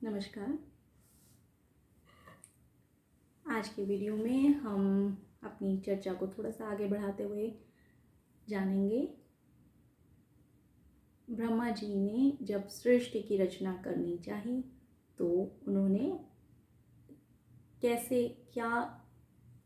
नमस्कार। आज के वीडियो में हम अपनी चर्चा को थोड़ा सा आगे बढ़ाते हुए जानेंगे ब्रह्मा जी ने जब सृष्टि की रचना करनी चाहिए तो उन्होंने कैसे क्या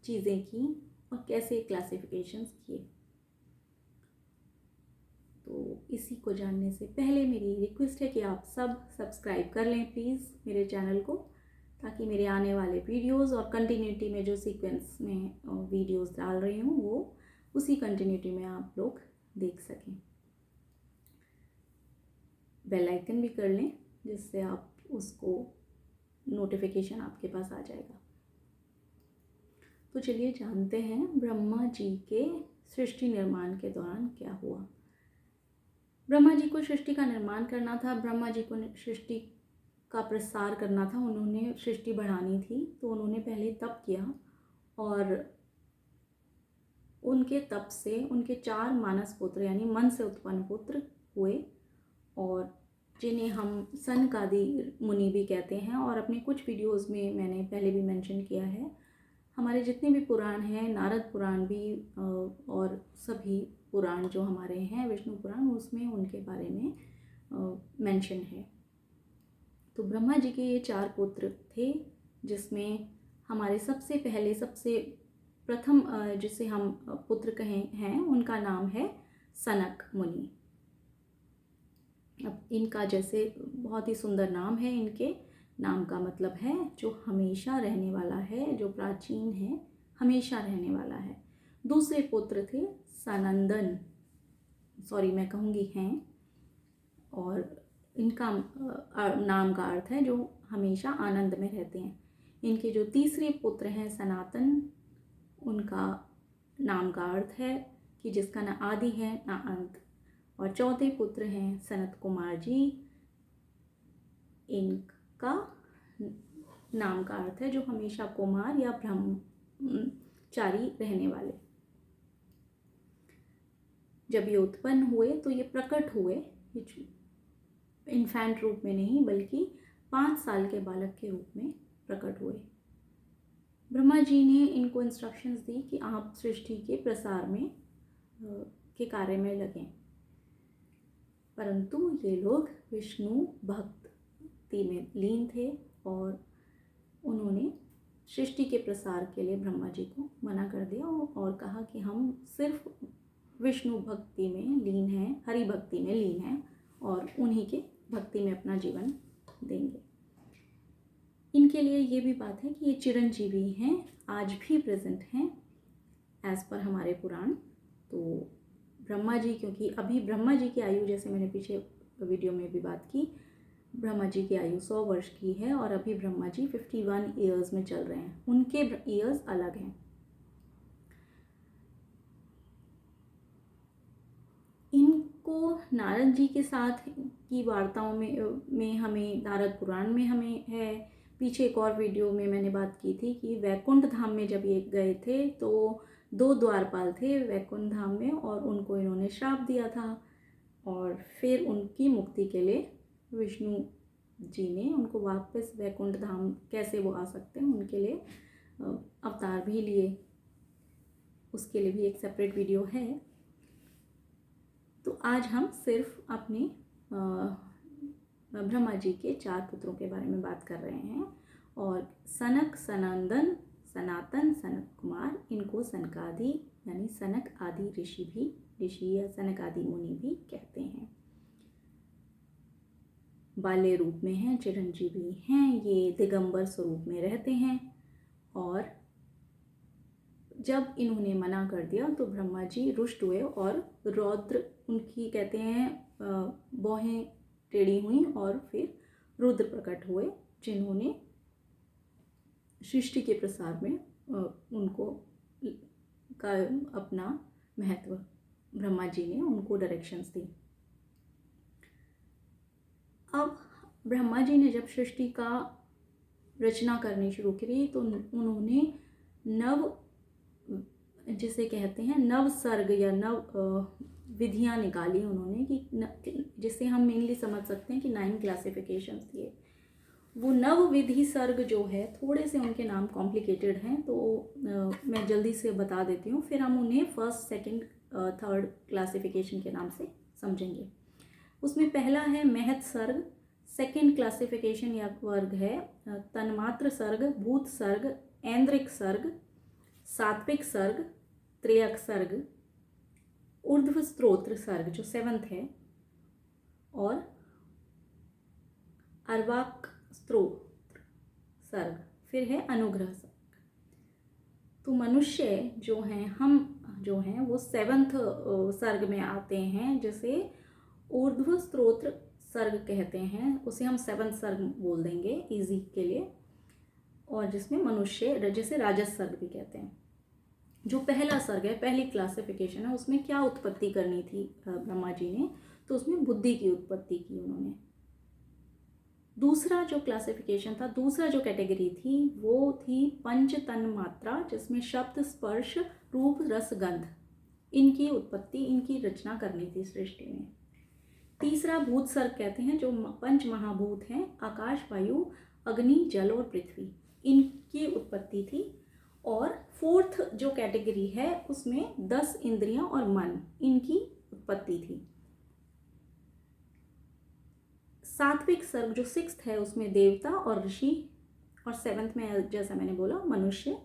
चीज़ें की और कैसे क्लासिफिकेशंस किए। तो इसी को जानने से पहले मेरी रिक्वेस्ट है कि आप सब सब्सक्राइब कर लें प्लीज़ मेरे चैनल को, ताकि मेरे आने वाले वीडियोस और कंटिन्यूटी में जो सीक्वेंस में वीडियोस डाल रही हूँ वो उसी कंटिन्यूटी में आप लोग देख सकें। बेल आइकन भी कर लें जिससे आप उसको नोटिफिकेशन आपके पास आ जाएगा। तो चलिए जानते हैं ब्रह्मा जी के सृष्टि निर्माण के दौरान क्या हुआ। ब्रह्मा जी को सृष्टि का निर्माण करना था, ब्रह्मा जी को सृष्टि का प्रसार करना था, उन्होंने सृष्टि बढ़ानी थी। तो उन्होंने पहले तप किया और उनके तप से उनके 4 मानस पुत्र यानी मन से उत्पन्न पुत्र हुए, और जिन्हें हम सनकादि मुनि भी कहते हैं। और अपने कुछ वीडियोस में मैंने पहले भी मेंशन किया है, हमारे जितने भी पुराण हैं, नारद पुराण भी और सभी पुराण जो हमारे हैं, विष्णु पुराण, उसमें उनके बारे में मेंशन है। तो ब्रह्मा जी के ये 4 पुत्र थे, जिसमें हमारे सबसे पहले सबसे प्रथम जिसे हम पुत्र कहें हैं, उनका नाम है सनक मुनि। अब इनका जैसे बहुत ही सुंदर नाम है, इनके नाम का मतलब है जो हमेशा रहने वाला है, जो प्राचीन है, हमेशा रहने वाला है। दूसरे पुत्र थे सनंदन, सॉरी मैं कहूँगी हैं, और इनका नाम का अर्थ है जो हमेशा आनंद में रहते हैं। इनके जो तीसरे पुत्र हैं सनातन, उनका नाम का अर्थ है कि जिसका ना आदि है ना अंत। और चौथे पुत्र हैं सनत कुमार जी, इनका नाम का अर्थ है जो हमेशा कुमार या ब्रह्मचारी रहने वाले। जब ये उत्पन्न हुए तो ये प्रकट हुए इन्फेंट रूप में नहीं, बल्कि 5 साल के बालक के रूप में प्रकट हुए। ब्रह्मा जी ने इनको इंस्ट्रक्शंस दी कि आप सृष्टि के प्रसार में के कार्य में लगें, परंतु ये लोग विष्णु भक्ति में लीन थे और उन्होंने सृष्टि के प्रसार के लिए ब्रह्मा जी को मना कर दिया और कहा कि हम सिर्फ विष्णु भक्ति में लीन हैं, हरि भक्ति में लीन हैं और उन्हीं के भक्ति में अपना जीवन देंगे। इनके लिए ये भी बात है कि ये चिरंजीवी हैं, आज भी प्रेजेंट हैं एज पर हमारे पुराण। तो ब्रह्मा जी, क्योंकि अभी ब्रह्मा जी की आयु, जैसे मैंने पीछे वीडियो में भी बात की, ब्रह्मा जी की आयु 100 वर्ष की है और अभी ब्रह्मा जी 51 ईयर्स में चल रहे हैं, उनके ईयर्स अलग हैं। इनको नारद जी के साथ की वार्ताओं में हमें नारद पुराण में हमें है। पीछे एक और वीडियो में मैंने बात की थी कि वैकुंठ धाम में जब ये गए थे तो 2 द्वारपाल थे वैकुंठ धाम में, और उनको इन्होंने श्राप दिया था, और फिर उनकी मुक्ति के लिए विष्णु जी ने उनको वापस वैकुंठ धाम कैसे वो आ सकते हैं उनके लिए अवतार भी लिए। उसके लिए भी एक सेपरेट वीडियो है। तो आज हम सिर्फ अपने ब्रह्मा जी के 4 पुत्रों के बारे में बात कर रहे हैं, और सनक, सनंदन, सनातन, सनत कुमार, इनको सनकादि यानी सनक आदि ऋषि या सनक आदि मुनि भी कहते हैं। बाल्य रूप में हैं, चिरंजीवी हैं, ये दिगंबर स्वरूप में रहते हैं। और जब इन्होंने मना कर दिया तो ब्रह्मा जी रुष्ट हुए और रौद्र, उनकी कहते हैं भौहें टेढ़ी हुई और फिर रुद्र प्रकट हुए, जिन्होंने सृष्टि के प्रसार में उनको का अपना महत्व, ब्रह्मा जी ने उनको डायरेक्शंस दी। अब ब्रह्मा जी ने जब सृष्टि का रचना करनी शुरू करी तो उन्होंने नव, जिसे कहते हैं नव सर्ग या नव विधियाँ निकाली उन्होंने, कि जिससे हम मेनली समझ सकते हैं कि 9 क्लासिफिकेशंस दिए। वो नवविधि सर्ग जो है थोड़े से उनके नाम कॉम्प्लिकेटेड हैं, तो मैं जल्दी से बता देती हूँ, फिर हम उन्हें फर्स्ट सेकंड थर्ड क्लासिफिकेशन के नाम से समझेंगे। उसमें पहला है महत सर्ग। सेकंड क्लासिफिकेशन या वर्ग है तन्मात्र सर्ग, भूत सर्ग, ऐन्द्रिक सर्ग, सात्विक सर्ग, त्रियक सर्ग, ऊर्ध्व स्तोत्र सर्ग जो सेवंथ है, और अर्वाक स्तोत्र सर्ग, फिर है अनुग्रह सर्ग। तो मनुष्य जो हैं, हम जो हैं वो सेवंथ सर्ग में आते हैं, जिसे ऊर्ध्व स्तोत्र सर्ग कहते हैं, उसे हम सेवंथ सर्ग बोल देंगे इजी के लिए, और जिसमें मनुष्य जिसे राजस सर्ग भी कहते हैं। जो पहला सर्ग है, पहली क्लासिफिकेशन है, उसमें क्या उत्पत्ति करनी थी ब्रह्मा जी ने, तो उसमें बुद्धि की उत्पत्ति की उन्होंने। दूसरा जो क्लासिफिकेशन था, दूसरा जो कैटेगरी थी, वो थी पंच तन मात्रा, जिसमें शब्द, स्पर्श, रूप, रस, गंध, इनकी उत्पत्ति, इनकी रचना करनी थी सृष्टि में। तीसरा भूत सर्ग कहते हैं, जो पंच महाभूत हैं, आकाश, वायु, अग्नि, जल और पृथ्वी, इनकी उत्पत्ति थी। और फोर्थ जो कैटेगरी है, उसमें 10 इंद्रियां और मन, इनकी उत्पत्ति थी। सात्विक सर्ग जो सिक्स्थ है, उसमें देवता और ऋषि, और सेवंथ में जैसा मैंने बोला मनुष्य,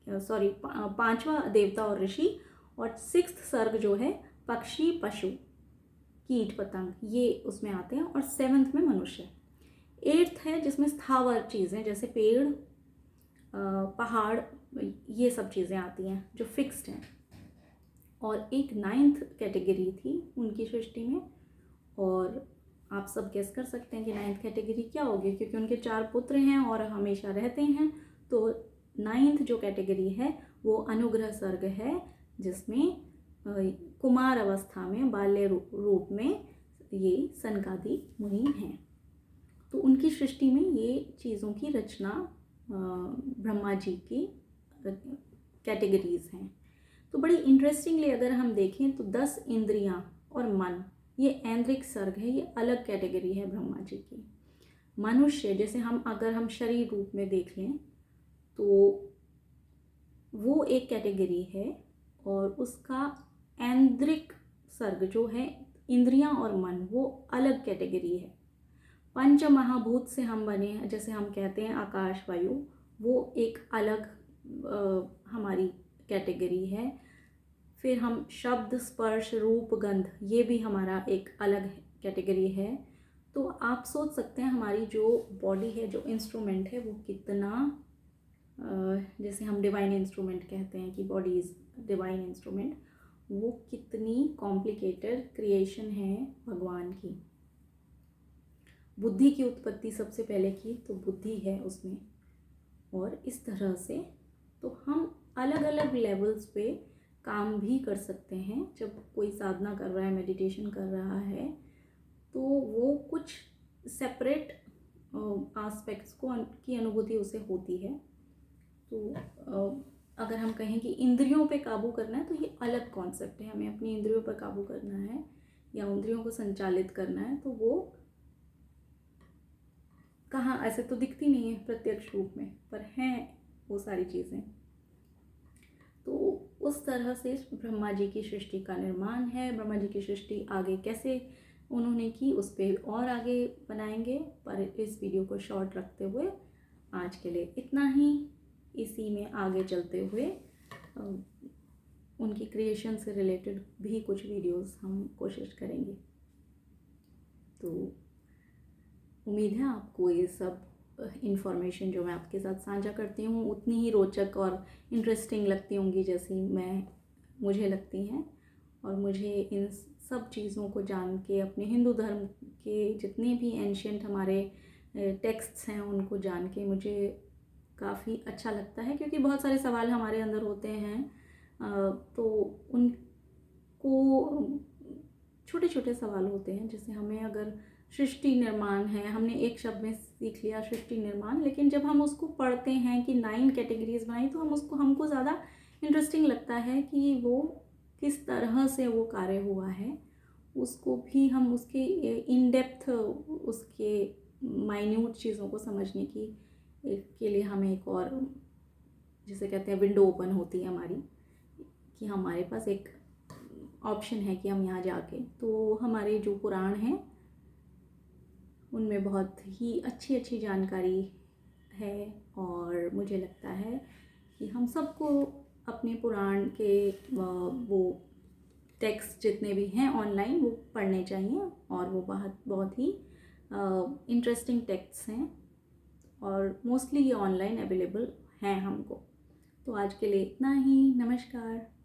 पांचवा देवता और ऋषि, और सिक्स्थ सर्ग जो है पक्षी, पशु, कीट, पतंग, ये उसमें आते हैं, और सेवंथ में मनुष्य। एट्थ है जिसमें स्थावर चीज़ें जैसे पेड़, पहाड़, ये सब चीज़ें आती हैं जो फिक्स्ड हैं। और एक नाइन्थ कैटेगरी थी उनकी सृष्टि में, और आप सब गेस कर सकते हैं कि नाइन्थ कैटेगरी क्या होगी, क्योंकि उनके 4 पुत्र हैं और हमेशा रहते हैं। तो नाइन्थ जो कैटेगरी है वो अनुग्रह सर्ग है, जिसमें कुमार अवस्था में बाल्य रूप में ये सनकादि मुनि हैं। तो उनकी सृष्टि में ये चीज़ों की रचना ब्रह्मा जी की कैटेगरीज हैं। तो बड़ी इंटरेस्टिंगली अगर हम देखें तो 10 इंद्रियां और मन, ये ऐन्द्रिक सर्ग है, ये अलग कैटेगरी है ब्रह्मा जी की। मनुष्य जैसे अगर हम शरीर रूप में देख लें तो वो एक कैटेगरी है, और उसका ऐन्द्रिक सर्ग जो है इंद्रियां और मन, वो अलग कैटेगरी है। पंच महाभूत से हम बने हैं, जैसे हम कहते हैं आकाश, वायु, वो एक अलग हमारी कैटेगरी है। फिर हम शब्द, स्पर्श, रूप, गंध, ये भी हमारा एक अलग कैटेगरी है। तो आप सोच सकते हैं हमारी जो बॉडी है, जो इंस्ट्रूमेंट है, वो कितना जैसे हम डिवाइन इंस्ट्रूमेंट कहते हैं कि बॉडी इज़ डिवाइन इंस्ट्रूमेंट, वो कितनी कॉम्प्लिकेटेड क्रिएशन है भगवान की। बुद्धि की उत्पत्ति सबसे पहले की तो बुद्धि है उसमें, और इस तरह से तो हम अलग अलग लेवल्स पे काम भी कर सकते हैं। जब कोई साधना कर रहा है, मेडिटेशन कर रहा है, तो वो कुछ सेपरेट एस्पेक्ट्स की अनुभूति उसे होती है। तो अगर हम कहें कि इंद्रियों पे काबू करना है, तो ये अलग कॉन्सेप्ट है। हमें अपनी इंद्रियों पर काबू करना है या इंद्रियों को संचालित करना है, तो वो कहाँ, ऐसे तो दिखती नहीं है प्रत्यक्ष रूप में, पर हैं वो सारी चीज़ें। तो उस तरह से ब्रह्मा जी की सृष्टि का निर्माण है। ब्रह्मा जी की सृष्टि आगे कैसे उन्होंने की, उस पर और आगे बनाएंगे, पर इस वीडियो को शॉर्ट रखते हुए आज के लिए इतना ही। इसी में आगे चलते हुए उनकी क्रिएशन से रिलेटेड भी कुछ वीडियोस हम कोशिश करेंगे। तो उम्मीद है आपको ये सब इन्फॉर्मेशन जो मैं आपके साथ साझा करती हूँ उतनी ही रोचक और इंटरेस्टिंग लगती होंगी जैसी मुझे लगती हैं। और मुझे इन सब चीज़ों को जान के, अपने हिंदू धर्म के जितने भी एंशिएंट हमारे टेक्स्ट्स हैं उनको जान के मुझे काफ़ी अच्छा लगता है, क्योंकि बहुत सारे सवाल हमारे अंदर होते हैं, तो उनको छोटे छोटे सवाल होते हैं। जैसे हमें अगर सृष्टि निर्माण है, हमने एक शब्द में सीख लिया सृष्टि निर्माण, लेकिन जब हम उसको पढ़ते हैं कि 9 कैटेगरीज बनाई, तो हमको ज़्यादा इंटरेस्टिंग लगता है कि वो किस तरह से वो कार्य हुआ है। उसको भी हम उसके इन डेप्थ उसके माइन्यूट चीज़ों को समझने की के लिए हमें एक और, जिसे कहते हैं, विंडो ओपन होती है हमारी, कि हमारे पास एक ऑप्शन है कि हम यहाँ जाके, तो हमारे जो पुराण हैं उनमें बहुत ही अच्छी अच्छी जानकारी है। और मुझे लगता है कि हम सबको अपने पुराण के वो टेक्स्ट जितने भी हैं ऑनलाइन वो पढ़ने चाहिए, और वो बहुत बहुत ही इंटरेस्टिंग टेक्स्ट हैं, और मोस्टली ये ऑनलाइन अवेलेबल हैं हमको। तो आज के लिए इतना ही। नमस्कार।